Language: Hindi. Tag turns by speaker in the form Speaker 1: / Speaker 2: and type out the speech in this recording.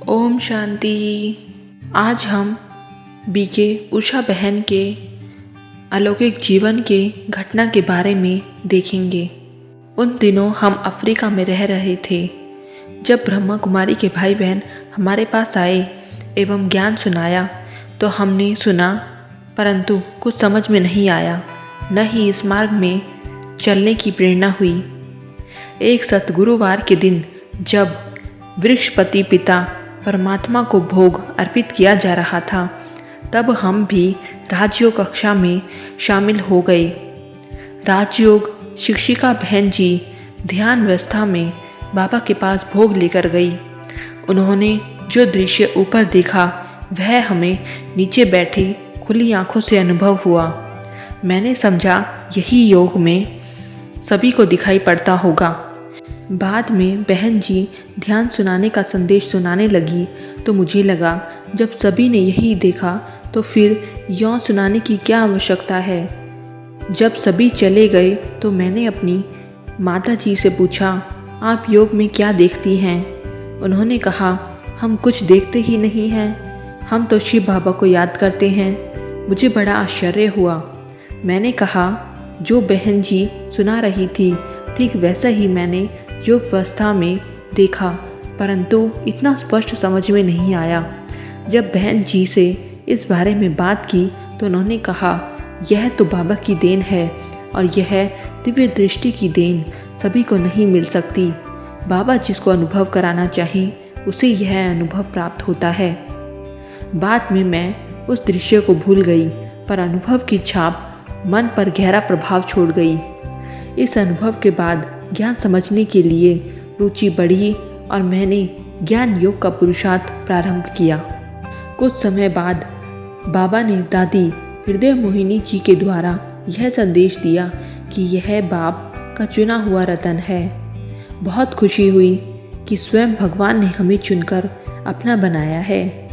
Speaker 1: ओम शांति। आज हम बीके उषा बहन के अलौकिक जीवन के घटना के बारे में देखेंगे। उन दिनों हम अफ्रीका में रह रहे थे जब ब्रह्मा कुमारी के भाई बहन हमारे पास आए एवं ज्ञान सुनाया तो हमने सुना, परंतु कुछ समझ में नहीं आया, न ही इस मार्ग में चलने की प्रेरणा हुई। एक सतगुरुवार के दिन जब वृक्षपति पिता परमात्मा को भोग अर्पित किया जा रहा था, तब हम भी राजयोग कक्षा में शामिल हो गए। राजयोग शिक्षिका बहन जी ध्यान व्यवस्था में बाबा के पास भोग लेकर गई। उन्होंने जो दृश्य ऊपर देखा वह हमें नीचे बैठे खुली आंखों से अनुभव हुआ। मैंने समझा यही योग में सभी को दिखाई पड़ता होगा। बाद में बहन जी ध्यान सुनाने का संदेश सुनाने लगी तो मुझे लगा जब सभी ने यही देखा तो फिर यों सुनाने की क्या आवश्यकता है। जब सभी चले गए तो मैंने अपनी माता जी से पूछा, आप योग में क्या देखती हैं? उन्होंने कहा, हम कुछ देखते ही नहीं हैं, हम तो शिव बाबा को याद करते हैं। मुझे बड़ा आश्चर्य हुआ। मैंने कहा, जो बहन जी सुना रही थी ठीक वैसा ही मैंने योग अवस्था में देखा, परंतु इतना स्पष्ट समझ में नहीं आया। जब बहन जी से इस बारे में बात की तो उन्होंने कहा, यह तो बाबा की देन है और यह दिव्य दृष्टि की देन सभी को नहीं मिल सकती। बाबा जिसको अनुभव कराना चाहें उसे यह अनुभव प्राप्त होता है। बाद में मैं उस दृश्य को भूल गई, पर अनुभव की छाप मन पर गहरा प्रभाव छोड़ गई। इस अनुभव के बाद ज्ञान समझने के लिए रुचि बढ़ी और मैंने ज्ञान योग का पुरुषार्थ प्रारंभ किया। कुछ समय बाद बाबा ने दादी हृदय मोहिनी जी के द्वारा यह संदेश दिया कि यह बाप का चुना हुआ रतन है। बहुत खुशी हुई कि स्वयं भगवान ने हमें चुनकर अपना बनाया है।